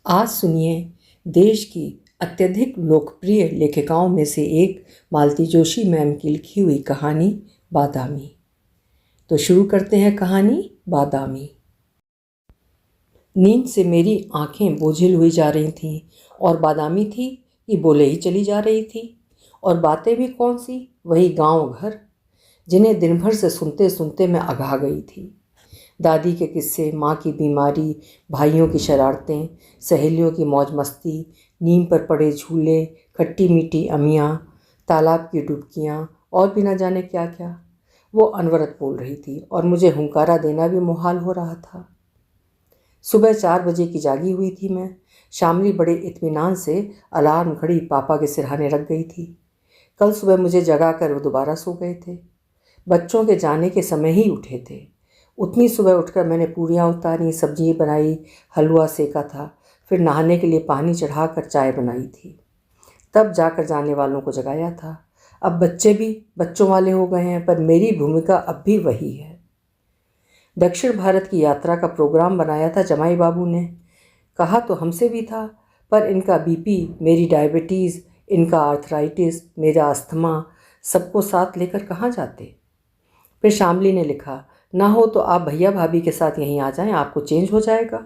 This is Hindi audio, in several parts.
आज सुनिए देश की अत्यधिक लोकप्रिय लेखिकाओं में से एक मालती जोशी मैम की लिखी हुई कहानी बादामी। तो शुरू करते हैं कहानी बादामी। नींद से मेरी आंखें बोझिल हुई जा रही थीं और बादामी थी कि बोले ही चली जा रही थी। और बातें भी कौन सी, वही गांव घर जिन्हें दिन भर से सुनते सुनते मैं अघा गई थी। दादी के किस्से, माँ की बीमारी, भाइयों की शरारतें, सहेलियों की मौज मस्ती, नीम पर पड़े झूले, खट्टी मीठी अमियाँ, तालाब की डुबकियाँ और भी न जाने क्या क्या। वो अनवरत बोल रही थी और मुझे हुंकारा देना भी मुहाल हो रहा था। सुबह 4 बजे की जागी हुई थी मैं। शामली बड़े इत्मीनान से अलार्म घड़ी पापा के सिरहाने रख गई थी। कल सुबह मुझे जगा कर वो दोबारा सो गए थे। बच्चों के जाने के समय ही उठे थे। उतनी सुबह उठकर मैंने पूरियाँ उतारी, सब्जी बनाई, हलवा सेका था, फिर नहाने के लिए पानी चढ़ाकर चाय बनाई थी। तब जाकर जाने वालों को जगाया था। अब बच्चे भी बच्चों वाले हो गए हैं, पर मेरी भूमिका अब भी वही है। दक्षिण भारत की यात्रा का प्रोग्राम बनाया था जमाई बाबू ने। कहा तो हमसे भी था, पर इनका बीपी, मेरी डायबिटीज़, इनका आर्थराइटिस, मेरा अस्थमा, सबको साथ लेकर कहाँ जाते। फिर शामली ने लिखा, ना हो तो आप भैया भाभी के साथ यहीं आ जाएं, आपको चेंज हो जाएगा,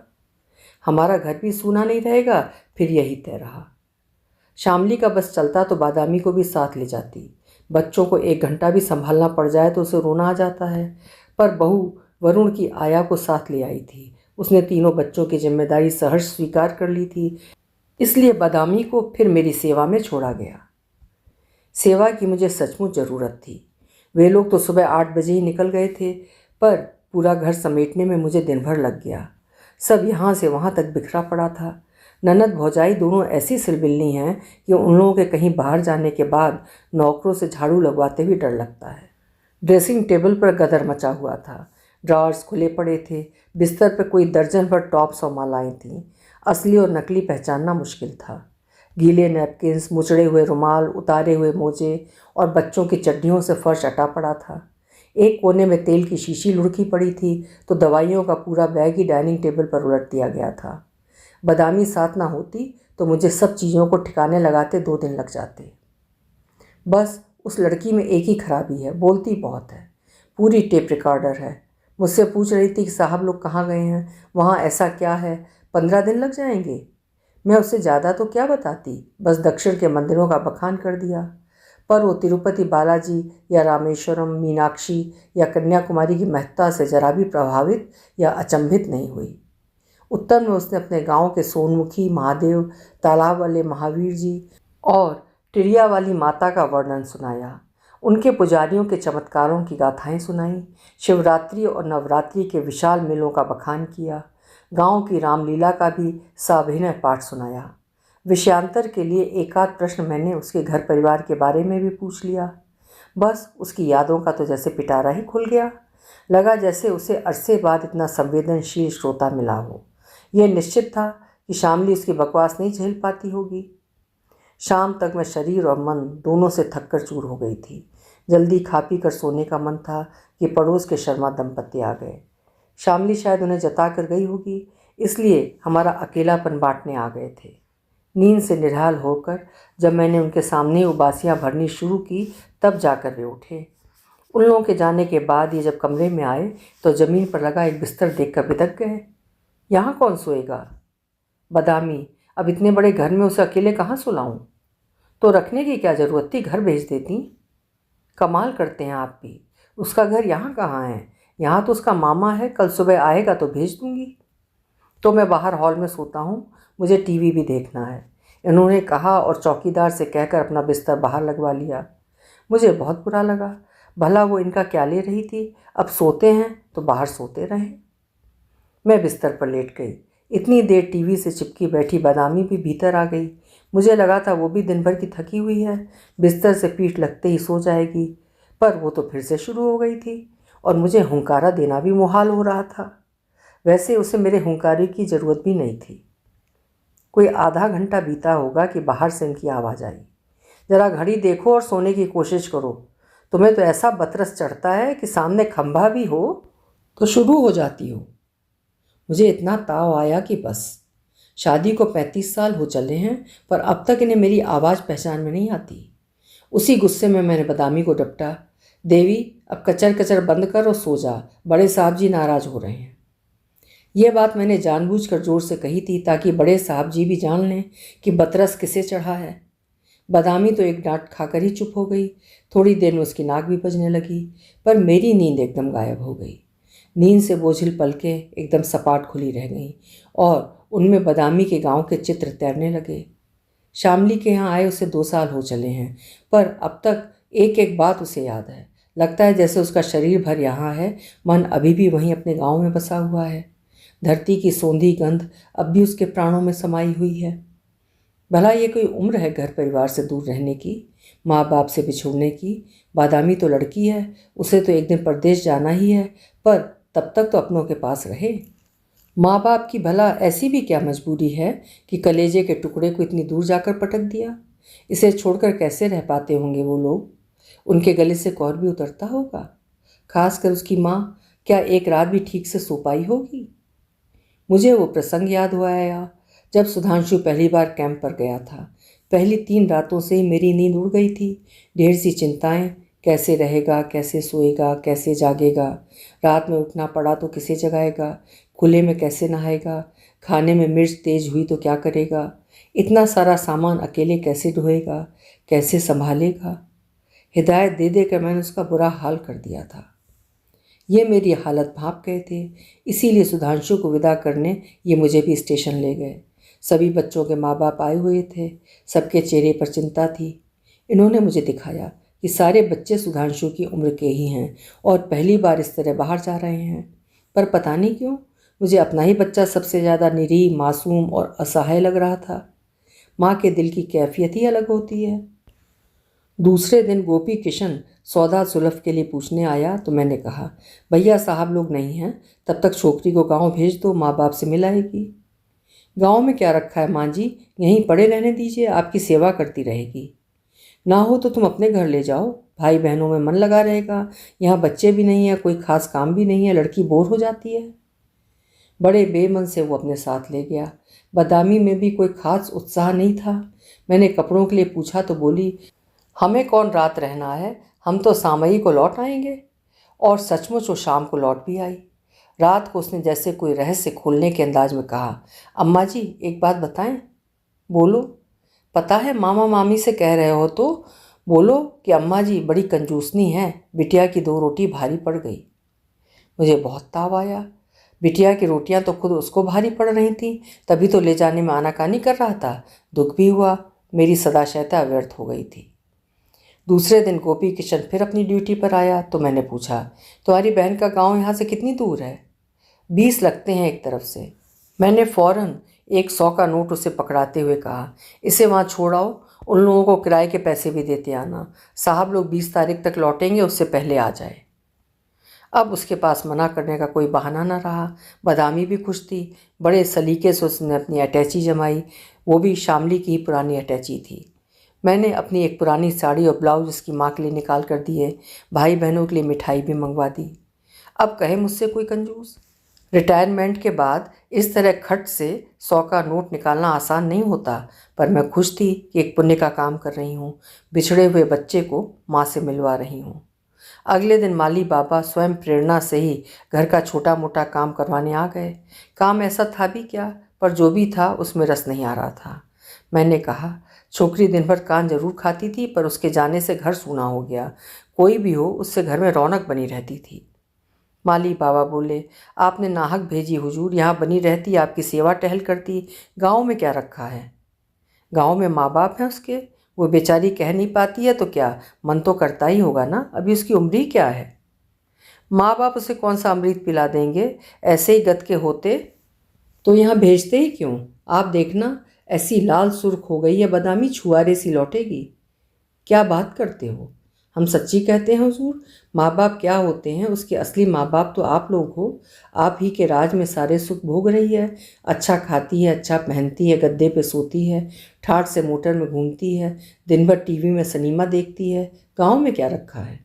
हमारा घर भी सूना नहीं रहेगा। फिर यही तय रहा। शामली का बस चलता तो बादामी को भी साथ ले जाती। बच्चों को 1 घंटा भी संभालना पड़ जाए तो उसे रोना आ जाता है। पर बहू वरुण की आया को साथ ले आई थी। उसने तीनों बच्चों की जिम्मेदारी सहर्ष स्वीकार कर ली थी। इसलिए बादामी को फिर मेरी सेवा में छोड़ा गया। सेवा की मुझे सचमुच ज़रूरत थी। वे लोग तो सुबह 8 बजे ही निकल गए थे, पर पूरा घर समेटने में मुझे दिन भर लग गया। सब यहाँ से वहाँ तक बिखरा पड़ा था। ननद भौजाई दोनों ऐसी सिलबिल्ली हैं कि उन लोगों के कहीं बाहर जाने के बाद नौकरों से झाड़ू लगवाते भी डर लगता है। ड्रेसिंग टेबल पर गदर मचा हुआ था। ड्रॉर्स खुले पड़े थे। बिस्तर पर कोई दर्जन भर टॉप्स और मालाएँ थीं। असली और नकली पहचानना मुश्किल था। गीले नैपकिन्स, मुचड़े हुए रुमाल, उतारे हुए मोजे और बच्चों की चड्डियों से फर्श अटा पड़ा था। एक कोने में तेल की शीशी लुढ़की पड़ी थी, तो दवाइयों का पूरा बैग ही डाइनिंग टेबल पर उलट दिया गया था। बादामी साथ ना होती तो मुझे सब चीज़ों को ठिकाने लगाते 2 दिन लग जाते। बस उस लड़की में एक ही खराबी है, बोलती बहुत है। पूरी टेप रिकॉर्डर है। मुझसे पूछ रही थी कि साहब लोग कहाँ गए हैं, वहाँ ऐसा क्या है, 15 दिन लग जाएंगे। मैं उससे ज़्यादा तो क्या बताती, बस दक्षिण के मंदिरों का बखान कर दिया। पर वो तिरुपति बालाजी या रामेश्वरम, मीनाक्षी या कन्याकुमारी की महत्ता से जरा भी प्रभावित या अचंभित नहीं हुई। उत्तर में उसने अपने गांव के सोनमुखी महादेव, तालाब वाले महावीर जी और टिरिया वाली माता का वर्णन सुनाया। उनके पुजारियों के चमत्कारों की गाथाएं सुनाई। शिवरात्रि और नवरात्रि के विशाल मेलों का बखान किया। गांव की रामलीला का भी साभिनय पाठ सुनाया। विषयांतर के लिए एकाध प्रश्न मैंने उसके घर परिवार के बारे में भी पूछ लिया। बस उसकी यादों का तो जैसे पिटारा ही खुल गया। लगा जैसे उसे अरसे बाद इतना संवेदनशील श्रोता मिला हो। यह निश्चित था कि शामली उसकी बकवास नहीं झेल पाती होगी। शाम तक मैं शरीर और मन दोनों से थककर चूर हो गई थी। जल्दी खा पी कर सोने का मन था कि पड़ोस के शर्मा दंपत्ति आ गए। शामली शायद उन्हें जता कर गई होगी, इसलिए हमारा अकेलापन बांटने आ गए थे। नींद से निढाल होकर जब मैंने उनके सामने उबासियाँ भरनी शुरू की, तब जाकर वे उठे। उन लोगों के जाने के बाद ये जब कमरे में आए तो ज़मीन पर लगा एक बिस्तर देखकर बिदक गए। यहाँ कौन सोएगा? बादामी, अब इतने बड़े घर में उसे अकेले कहाँ सुलाऊं? तो रखने की क्या ज़रूरत थी, घर भेज देती। कमाल करते हैं आप भी। उसका घर यहाँ कहाँ है? यहाँ तो उसका मामा है, कल सुबह आएगा तो भेज दूँगी। तो मैं बाहर हॉल में सोता हूँ, मुझे टीवी भी देखना है, इन्होंने कहा और चौकीदार से कहकर अपना बिस्तर बाहर लगवा लिया। मुझे बहुत बुरा लगा। भला वो इनका क्या ले रही थी, अब सोते हैं तो बाहर सोते रहें। मैं बिस्तर पर लेट गई। इतनी देर टीवी से चिपकी बैठी बादामी भी भीतर आ गई। मुझे लगा था वो भी दिन भर की थकी हुई है, बिस्तर से पीठ लगते ही सो जाएगी, पर वो तो फिर से शुरू हो गई थी और मुझे हुंकारा देना भी मुहाल हो रहा था। वैसे उसे मेरे हुंकारे की ज़रूरत भी नहीं थी। कोई आधा घंटा बीता होगा कि बाहर से इनकी आवाज़ आई। ज़रा घड़ी देखो और सोने की कोशिश करो। तुम्हें तो ऐसा बतरस चढ़ता है कि सामने खंभा भी हो तो शुरू हो जाती हो। मुझे इतना ताव आया कि बस। शादी को 35 साल हो चले हैं, पर अब तक इन्हें मेरी आवाज़ पहचान में नहीं आती। उसी गुस्से में मैंने बदामी को डपटा, देवी अब कचर कचर बंद कर और सो जा, बड़े साहब जी नाराज़ हो रहे हैं। यह बात मैंने जानबूझकर जोर से कही थी ताकि बड़े साहब जी भी जान लें कि बतरस किसे चढ़ा है। बदामी तो एक डांट खाकर ही चुप हो गई। थोड़ी देर में उसकी नाक भी बजने लगी, पर मेरी नींद एकदम गायब हो गई। नींद से बोझिल पलकें एकदम सपाट खुली रह गईं और उनमें बदामी के गांव के चित्र तैरने लगे। शामली के यहाँ आए उसे 2 साल हो चले हैं, पर अब तक एक एक बात उसे याद है। लगता है जैसे उसका शरीर भर यहाँ है, मन अभी भी वहीं अपने गांव में बसा हुआ है। धरती की सोंधी गंध अब भी उसके प्राणों में समाई हुई है। भला ये कोई उम्र है घर परिवार से दूर रहने की, माँ बाप से बिछुड़ने की? बादामी तो लड़की है, उसे तो एक दिन परदेश जाना ही है, पर तब तक तो अपनों के पास रहे। माँ बाप की भला ऐसी भी क्या मजबूरी है कि कलेजे के टुकड़े को इतनी दूर जाकर पटक दिया? इसे छोड़कर कैसे रह पाते होंगे वो लोग? उनके गले से कौर भी उतरता होगा। खासकर उसकी माँ, क्या एक रात भी ठीक से सो पाई होगी? मुझे वो प्रसंग याद हुआ आया जब सुधांशु पहली बार कैंप पर गया था। पहली 3 रातों से ही मेरी नींद उड़ गई थी। ढेर सी चिंताएं, कैसे रहेगा, कैसे सोएगा, कैसे जागेगा, रात में उठना पड़ा तो किसे जगाएगा, खुले में कैसे नहाएगा, खाने में मिर्च तेज हुई तो क्या करेगा, इतना सारा सामान अकेले कैसे ढोएगा, कैसे संभालेगा। हिदायत दे देकर मैंने उसका बुरा हाल कर दिया था। ये मेरी हालत भांप गए थे, इसीलिए सुधांशु को विदा करने ये मुझे भी स्टेशन ले गए। सभी बच्चों के माँ बाप आए हुए थे, सबके चेहरे पर चिंता थी। इन्होंने मुझे दिखाया कि सारे बच्चे सुधांशु की उम्र के ही हैं और पहली बार इस तरह बाहर जा रहे हैं। पर पता नहीं क्यों मुझे अपना ही बच्चा सबसे ज़्यादा निरीह, मासूम और असहाय लग रहा था। माँ के दिल की कैफियत ही अलग होती है। दूसरे दिन गोपी किशन सौदा सुलभ के लिए पूछने आया तो मैंने कहा, भैया साहब लोग नहीं हैं, तब तक छोकरी को गांव भेज दो, माँ बाप से मिलाएगी। गांव में क्या रखा है माँ जी, यहीं पड़े रहने दीजिए, आपकी सेवा करती रहेगी। ना हो तो तुम अपने घर ले जाओ, भाई बहनों में मन लगा रहेगा। यहाँ बच्चे भी नहीं है, कोई खास काम भी नहीं है, लड़की बोर हो जाती है। बड़े बेमन से वो अपने साथ ले गया। बदामी में भी कोई खास उत्साह नहीं था। मैंने कपड़ों के लिए पूछा तो बोली, हमें कौन रात रहना है, हम तो सामई को लौट आएंगे। और सचमुच वो शाम को लौट भी आई। रात को उसने जैसे कोई रहस्य खोलने के अंदाज में कहा, अम्मा जी एक बात बताएं। बोलो। पता है मामा मामी से कह रहे हो तो बोलो कि अम्मा जी बड़ी कंजूसनी है, बिटिया की 2 रोटी भारी पड़ गई। मुझे बहुत ताव आया। बिटिया की रोटियां तो खुद उसको भारी पड़ रही थीं, तभी तो ले जाने में आनाकानी कर रहा था। दुख भी हुआ, मेरी सदाशयता व्यर्थ हो गई थी। दूसरे दिन गोपी किशन फिर अपनी ड्यूटी पर आया तो मैंने पूछा, तुम्हारी बहन का गांव यहाँ से कितनी दूर है? 20 लगते हैं एक तरफ से। मैंने फ़ौरन एक 100 का नोट उसे पकड़ाते हुए कहा, इसे वहाँ छोड़ आओ, उन लोगों को किराए के पैसे भी देते आना। साहब लोग 20 तारीख तक लौटेंगे, उससे पहले आ जाए। अब उसके पास मना करने का कोई बहाना न रहा। बदामी भी खुश थी। बड़े सलीके से उसने अपनी अटैची जमाई, वो भी शामली की ही पुरानी अटैची थी। मैंने अपनी एक पुरानी साड़ी और ब्लाउज उसकी माँ के लिए निकाल कर दिए। भाई बहनों के लिए मिठाई भी मंगवा दी। अब कहे मुझसे कोई कंजूस। रिटायरमेंट के बाद इस तरह खट से 100 का नोट निकालना आसान नहीं होता, पर मैं खुश थी कि एक पुण्य का काम कर रही हूँ। बिछड़े हुए बच्चे को माँ से मिलवा रही हूँ। अगले दिन माली बाबा स्वयं प्रेरणा से ही घर का छोटा मोटा काम करवाने आ गए। काम ऐसा था भी क्या, पर जो भी था उसमें रस नहीं आ रहा था। मैंने कहा, छोकरी दिन भर कान जरूर खाती थी, पर उसके जाने से घर सूना हो गया। कोई भी हो, उससे घर में रौनक बनी रहती थी। माली बाबा बोले, आपने नाहक भेजी हुजूर, यहाँ बनी रहती, आपकी सेवा टहल करती। गांव में क्या रखा है? गांव में माँ बाप हैं उसके, वो बेचारी कह नहीं पाती है तो क्या, मन तो करता ही होगा ना, अभी उसकी उम्र ही क्या है। माँ बाप उसे कौन सा अमृत पिला देंगे, ऐसे ही गत के होते तो यहाँ भेजते ही क्यों। आप देखना, ऐसी लाल सुर्ख हो गई है बदामी, छुआरे सी लौटेगी। क्या बात करते हो, हम सच्ची कहते हैं हुजूर। माँ बाप क्या होते हैं, उसके असली माँ बाप तो आप लोग हो। आप ही के राज में सारे सुख भोग रही है। अच्छा खाती है, अच्छा पहनती है, गद्दे पे सोती है, ठाठ से मोटर में घूमती है, दिन भर टीवी में सिनेमा देखती है। गांव में क्या रखा है?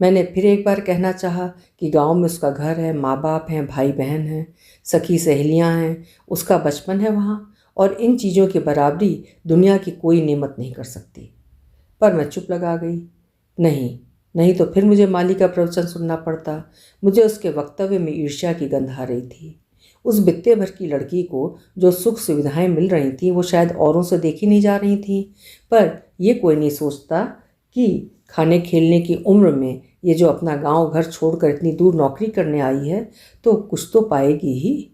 मैंने फिर एक बार कहना चाहा कि गांव में उसका घर है, माँ बाप हैं, भाई बहन हैं, सखी सहेलियां हैं, उसका बचपन है वहाँ, और इन चीज़ों की बराबरी दुनिया की कोई नेमत नहीं कर सकती। पर मैं चुप लगा गई। नहीं, नहीं तो फिर मुझे माली का प्रवचन सुनना पड़ता। मुझे उसके वक्तव्य में ईर्ष्या की गंध आ रही थी। उस बित्ते भर की लड़की को जो सुख सुविधाएं मिल रही थीं वो शायद औरों से देखी नहीं जा रही थीं, पर ये कोई नहीं सोचता कि खाने खेलने की उम्र में ये जो अपना गांव घर छोड़कर इतनी दूर नौकरी करने आई है तो कुछ तो पाएगी ही।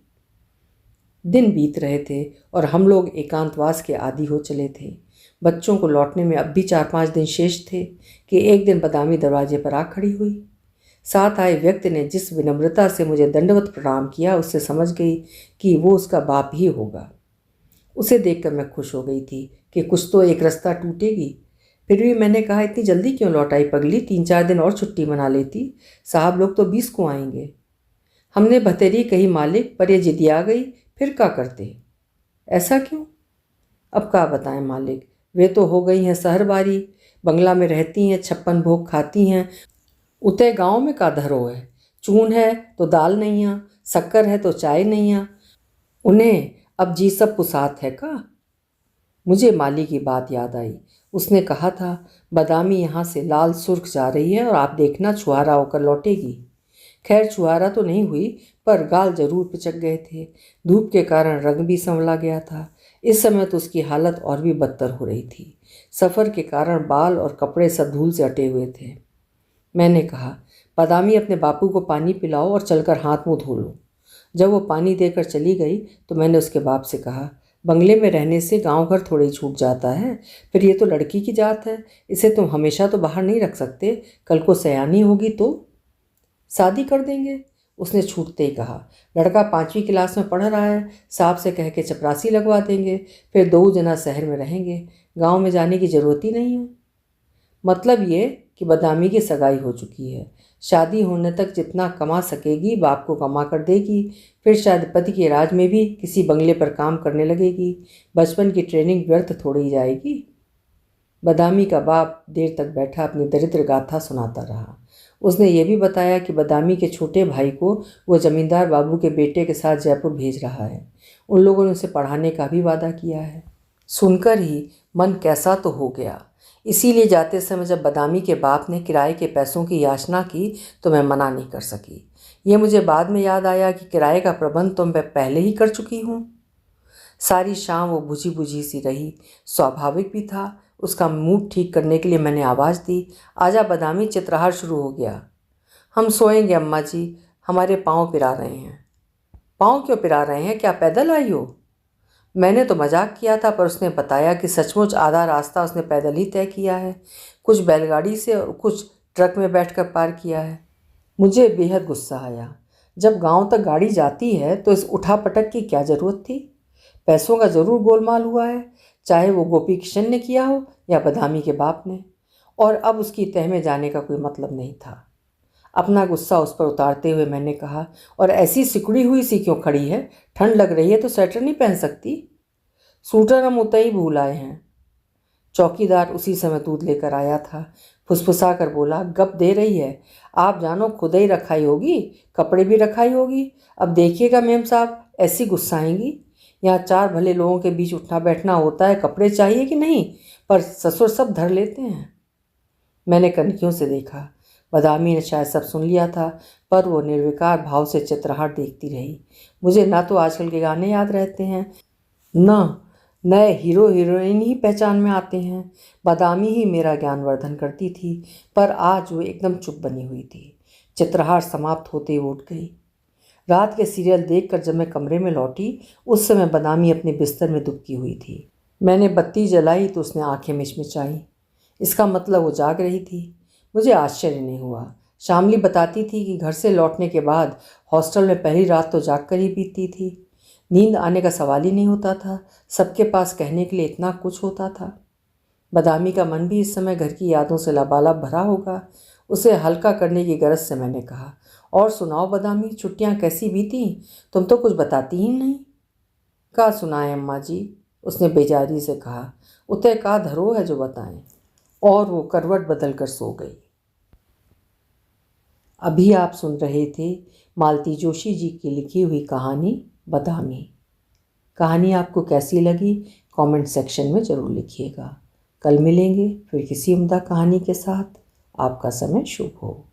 दिन बीत रहे थे और हम लोग एकांतवास के आदी हो चले थे। बच्चों को लौटने में अब भी 4-5 दिन शेष थे कि एक दिन बदामी दरवाजे पर आ खड़ी हुई। साथ आए व्यक्ति ने जिस विनम्रता से मुझे दंडवत प्रणाम किया उससे समझ गई कि वो उसका बाप ही होगा। उसे देखकर मैं खुश हो गई थी कि कुछ तो एक रास्ता टूटेगी। फिर भी मैंने कहा, इतनी जल्दी क्यों लौट आई पगली, 3-4 दिन और छुट्टी मना लेती, साहब लोग तो 20 को आएंगे। हमने बतेरी कही मालिक, पर ये जिदिया गई, फिर क्या करते। ऐसा क्यों? अब क्या बताएं मालिक, वे तो हो गई हैं शहरबारी, बंगला में रहती हैं, 56 भोग खाती हैं। उते गांव में का धरो है, चून है तो दाल नहीं आ, शक्कर है तो चाय नहीं आ, उन्हें अब जी सब पुसात है का। मुझे माली की बात याद आई। उसने कहा था बदामी यहाँ से लाल सुर्ख जा रही है और आप देखना छुहारा होकर लौटेगी। खैर छुहारा तो नहीं हुई, पर गाल जरूर पिचक गए थे। धूप के कारण रंग भी संवला गया था। इस समय तो उसकी हालत और भी बदतर हो रही थी। सफ़र के कारण बाल और कपड़े सब धूल से अटे हुए थे। मैंने कहा, बदामी अपने बापू को पानी पिलाओ और चलकर हाथ मुंह धो लो। जब वो पानी देकर चली गई तो मैंने उसके बाप से कहा, बंगले में रहने से गांव घर थोड़े ही छूट जाता है, फिर ये तो लड़की की जात है, इसे तुम हमेशा तो बाहर नहीं रख सकते, कल को सयानी होगी तो शादी कर देंगे। उसने छूटते ही कहा, लड़का 5वीं क्लास में पढ़ रहा है, साहब से कह के चपरासी लगवा देंगे, फिर 2 जना शहर में रहेंगे, गांव में जाने की ज़रूरत ही नहीं है। मतलब ये कि बदामी की सगाई हो चुकी है, शादी होने तक जितना कमा सकेगी बाप को कमा कर देगी, फिर शायद पति के राज में भी किसी बंगले पर काम करने लगेगी, बचपन की ट्रेनिंग व्यर्थ थोड़ी ही जाएगी। बदामी का बाप देर तक बैठा अपनी दरिद्र गाथा सुनाता रहा। उसने ये भी बताया कि बदामी के छोटे भाई को वो जमींदार बाबू के बेटे के साथ जयपुर भेज रहा है। उन लोगों ने उसे पढ़ाने का भी वादा किया है। सुनकर ही मन कैसा तो हो गया। इसीलिए जाते समय जब बदामी के बाप ने किराए के पैसों की याचना की तो मैं मना नहीं कर सकी। ये मुझे बाद में याद आया कि किराए का प्रबंध तो मैं पहले ही कर चुकी हूँ। सारी शाम वो बुझी बुझी सी रही। स्वाभाविक भी था। उसका मूड ठीक करने के लिए मैंने आवाज़ दी, आजा बदामी, चित्रहार शुरू हो गया। हम सोएंगे अम्मा जी, हमारे पाँव पिरा रहे हैं। पाँव क्यों पिरा रहे हैं, क्या पैदल आई हो? मैंने तो मजाक किया था, पर उसने बताया कि सचमुच आधा रास्ता उसने पैदल ही तय किया है, कुछ बैलगाड़ी से और कुछ ट्रक में बैठकर पार किया है। मुझे बेहद गुस्सा आया। जब गांव तक गाड़ी जाती है तो इस उठापटक की क्या ज़रूरत थी? पैसों का ज़रूर गोलमाल हुआ है, चाहे वो गोपी किशन ने किया हो या बदामी के बाप ने, और अब उसकी तह में जाने का कोई मतलब नहीं था। अपना गुस्सा उस पर उतारते हुए मैंने कहा, और ऐसी सिकुड़ी हुई सी क्यों खड़ी है, ठंड लग रही है तो स्वेटर नहीं पहन सकती? सूटर हम उतना ही भूल आए हैं। चौकीदार उसी समय दूध लेकर आया था। फुसफुसा कर बोला, गप दे रही है, आप जानो खुद ही रखाई होगी, कपड़े भी रखाई होगी। अब देखिएगा मेम साहब, ऐसी गुस्साएंगी। यहाँ 4 भले लोगों के बीच उठना बैठना होता है, कपड़े चाहिए कि नहीं, पर ससुर सब धर लेते हैं। मैंने कनखियों से देखा। बदामी ने शायद सब सुन लिया था, पर वो निर्विकार भाव से चित्रहार देखती रही। मुझे ना तो आजकल के गाने याद रहते हैं, न नए हीरो हीरोइन ही पहचान में आते हैं। बदामी ही मेरा ज्ञानवर्धन करती थी, पर आज वो एकदम चुप बनी हुई थी। चित्रहार समाप्त होते ही उठ गई। रात के सीरियल देखकर जब मैं कमरे में लौटी उस समय बदामी अपने बिस्तर में दुबकी हुई थी। मैंने बत्ती जलाई तो उसने आंखें मिचमिचाई। इसका मतलब वो जाग रही थी। मुझे आश्चर्य नहीं हुआ। शामली बताती थी कि घर से लौटने के बाद हॉस्टल में पहली रात तो जाग कर ही बीतती थी। नींद आने का सवाल ही नहीं होता था। सबके पास कहने के लिए इतना कुछ होता था। बदामी का मन भी इस समय घर की यादों से लबालब भरा होगा। उसे हल्का करने की गरज से मैंने कहा, और सुनाओ बदामी, छुट्टियां कैसी बीती? तुम तो कुछ बताती ही नहीं। का सुनाएं अम्मा जी, उसने बेजारी से कहा, उते का धरो है जो बताएं। और वो करवट बदल कर सो गई। अभी आप सुन रहे थे मालती जोशी जी की लिखी हुई कहानी बादामी। कहानी आपको कैसी लगी कमेंट सेक्शन में ज़रूर लिखिएगा। कल मिलेंगे फिर किसी उम्दा कहानी के साथ। आपका समय शुभ हो।